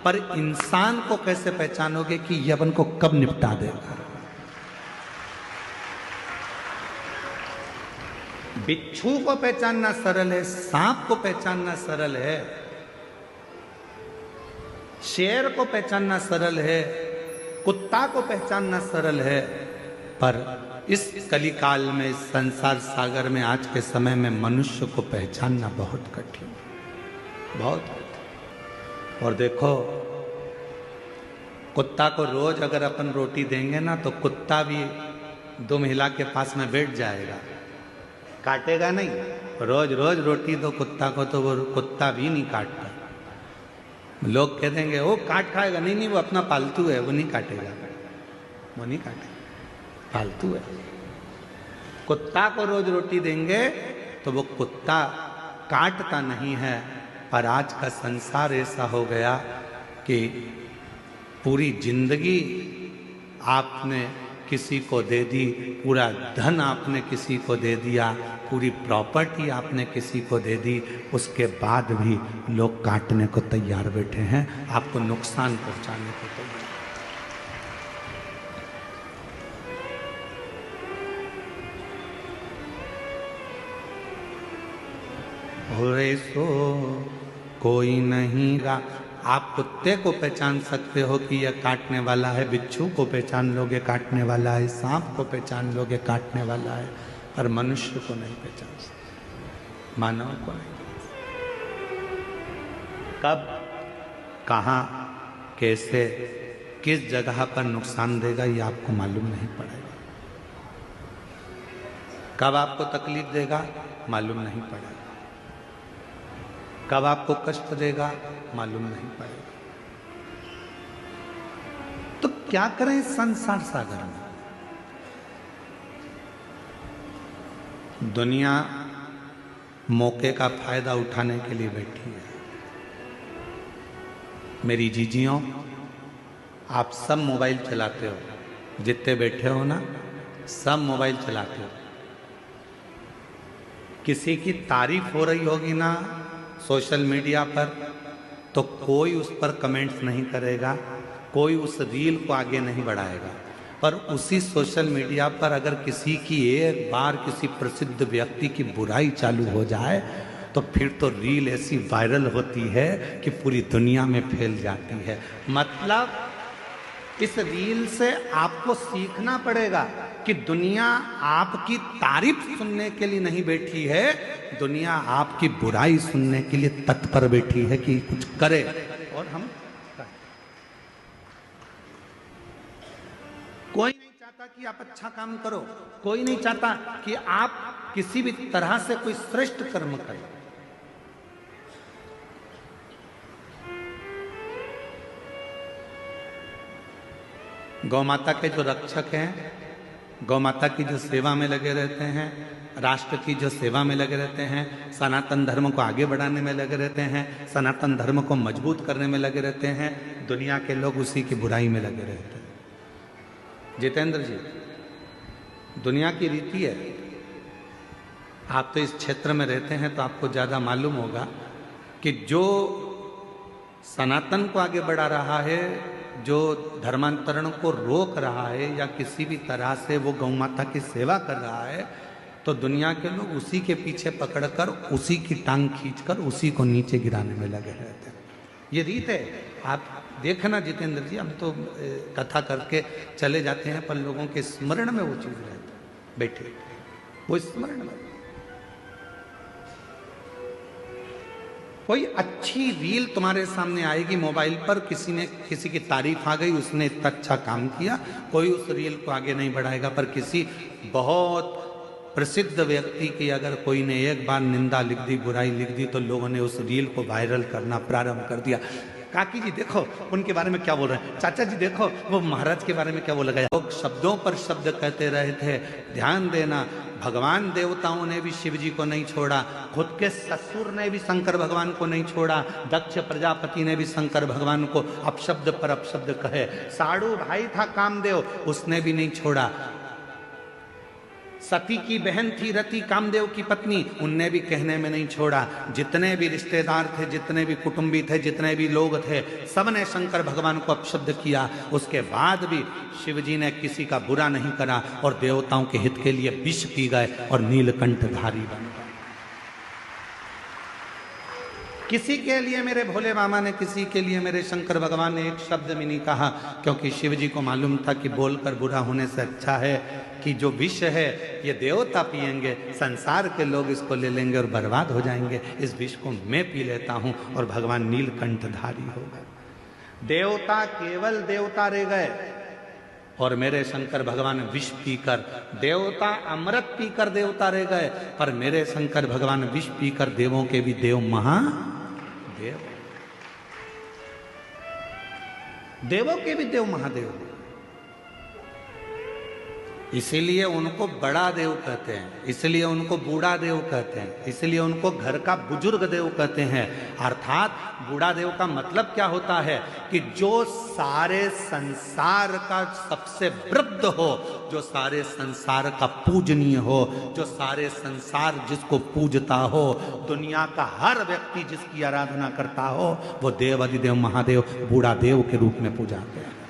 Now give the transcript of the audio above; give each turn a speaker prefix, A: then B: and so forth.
A: पर इंसान को कैसे पहचानोगे कि यवन को कब निपटा देगा? बिच्छू को पहचानना सरल है, सांप को पहचानना सरल है, शेर को पहचानना सरल है, कुत्ता को पहचानना सरल है, पर इस कलिकाल में, इस संसार सागर में, आज के समय में मनुष्य को पहचानना बहुत कठिन, बहुत कठिन। और देखो, कुत्ता को रोज अगर अपन रोटी देंगे ना तो कुत्ता भी दो महिला के पास में बैठ जाएगा, काटेगा नहीं। रोज रोज रोटी दो कुत्ता को तो वो कुत्ता भी नहीं काटता। लोग कह देंगे वो काट खाएगा, नहीं नहीं वो अपना पालतू है, वो नहीं काटेगा, वो नहीं काटेगा, फालतू है। कुत्ता को रोज रोटी देंगे तो वो कुत्ता काटता नहीं है। पर आज का संसार ऐसा हो गया कि पूरी जिंदगी आपने किसी को दे दी, पूरा धन आपने किसी को दे दिया, पूरी प्रॉपर्टी आपने किसी को दे दी, उसके बाद भी लोग काटने को तैयार बैठे हैं, आपको नुकसान पहुंचाने को तैयार। और सो कोई नहीं गा। आप कुत्ते को पहचान सकते हो कि यह काटने वाला है, बिच्छू को पहचान लोगे काटने वाला है, सांप को पहचान लोगे काटने वाला है, पर मनुष्य को नहीं पहचान सकते, मानव को नहीं। कब, कहाँ, कैसे, किस जगह पर नुकसान देगा ये आपको मालूम नहीं पड़ेगा। कब आपको तकलीफ देगा मालूम नहीं पड़ेगा, कब आपको कष्ट देगा मालूम नहीं पड़ेगा। तो क्या करें इस संसार सागर में? दुनिया मौके का फायदा उठाने के लिए बैठी है। मेरी जीजियों, आप सब मोबाइल चलाते हो, जितने बैठे हो ना सब मोबाइल चलाते हो। किसी की तारीफ हो रही होगी ना सोशल मीडिया पर, तो कोई उस पर कमेंट्स नहीं करेगा, कोई उस रील को आगे नहीं बढ़ाएगा। पर उसी सोशल मीडिया पर अगर किसी की एक बार किसी प्रसिद्ध व्यक्ति की बुराई चालू हो जाए तो फिर तो रील ऐसी वायरल होती है कि पूरी दुनिया में फैल जाती है। मतलब इस रील से आपको सीखना पड़ेगा कि दुनिया आपकी तारीफ सुनने के लिए नहीं बैठी है, दुनिया आपकी बुराई सुनने के लिए तत्पर बैठी है कि कुछ करे। और हम कोई नहीं चाहता कि आप अच्छा काम करो, कोई नहीं चाहता कि आप किसी भी तरह से कोई श्रेष्ठ कर्म करें। गौ माता के जो रक्षक हैं, गौ माता की जो सेवा में लगे रहते हैं, राष्ट्र की जो सेवा में लगे रहते हैं, सनातन धर्म को आगे बढ़ाने में लगे रहते हैं, सनातन धर्म को मजबूत करने में लगे रहते हैं, दुनिया के लोग उसी की बुराई में लगे रहते हैं। जितेंद्र जी, दुनिया की रीति है, आप तो इस क्षेत्र में रहते हैं तो आपको ज़्यादा मालूम होगा कि जो सनातन को आगे बढ़ा रहा है, जो धर्मांतरण को रोक रहा है या किसी भी तरह से वो गौ माता की सेवा कर रहा है, तो दुनिया के लोग उसी के पीछे पकड़कर उसी की टांग खींचकर उसी को नीचे गिराने में लगे रहते हैं। ये रीत है। आप देखना जितेंद्र जी, हम तो कथा करके चले जाते हैं पर लोगों के स्मरण में वो चीज़ रहती है, बैठे वो स्मरण में। कोई अच्छी रील तुम्हारे सामने आएगी मोबाइल पर, किसी की तारीफ आ गई, उसने इतना अच्छा काम किया, कोई उस रील को आगे नहीं बढ़ाएगा। पर किसी बहुत प्रसिद्ध व्यक्ति की अगर कोई ने एक बार निंदा लिख दी, बुराई लिख दी, तो लोगों ने उस रील को वायरल करना प्रारंभ कर दिया। काकी जी देखो उनके बारे में क्या बोल रहे हैं, चाचा जी देखो वो महाराज के बारे में क्या बोला गया। लोग शब्दों पर शब्द कहते रहे थे। ध्यान देना, भगवान देवताओं ने भी शिव जी को नहीं छोड़ा, खुद के ससुर ने भी शंकर भगवान को नहीं छोड़ा, दक्ष प्रजापति ने भी शंकर भगवान को अपशब्द पर अपशब्द कहे, साड़ू भाई था कामदेव, उसने भी नहीं छोड़ा। सती की बहन थी रति, कामदेव की पत्नी, उनने भी कहने में नहीं छोड़ा। जितने भी रिश्तेदार थे, जितने भी कुटुंबी थे, जितने भी लोग थे, सबने शंकर भगवान को अपशब्द किया। उसके बाद भी शिव जी ने किसी का बुरा नहीं करा और देवताओं के हित के लिए विष पी गए और नीलकंठधारी बन गए। किसी के लिए मेरे भोले बाबा ने, किसी के लिए मेरे शंकर भगवान ने एक शब्द भी नहीं कहा, क्योंकि शिव जी को मालूम था कि बोलकर बुरा होने से अच्छा है कि जो विष है ये देवता पिएंगे, संसार के लोग इसको ले लेंगे और बर्बाद हो जाएंगे। इस विष को मैं पी लेता हूं और भगवान नीलकंठधारी हो गए। देवता केवल देवता रह गए और मेरे शंकर भगवान विष पीकर, देवता अमृत पीकर देवता रह गए, पर मेरे शंकर भगवान विष पीकर देवों के भी देव महादेव, देवों के भी देव महादेव। इसीलिए उनको बड़ा देव कहते हैं, इसलिए उनको बूढ़ा देव कहते हैं, इसलिए उनको घर का बुजुर्ग देव कहते हैं। अर्थात बूढ़ा देव का मतलब क्या होता है कि जो सारे संसार का सबसे वृद्ध हो, जो सारे संसार का पूजनीय हो, जो सारे संसार जिसको पूजता हो, दुनिया का हर व्यक्ति जिसकी आराधना करता हो, वो देव अधिदेव महादेव बूढ़ा देव के रूप में पूजा करता है।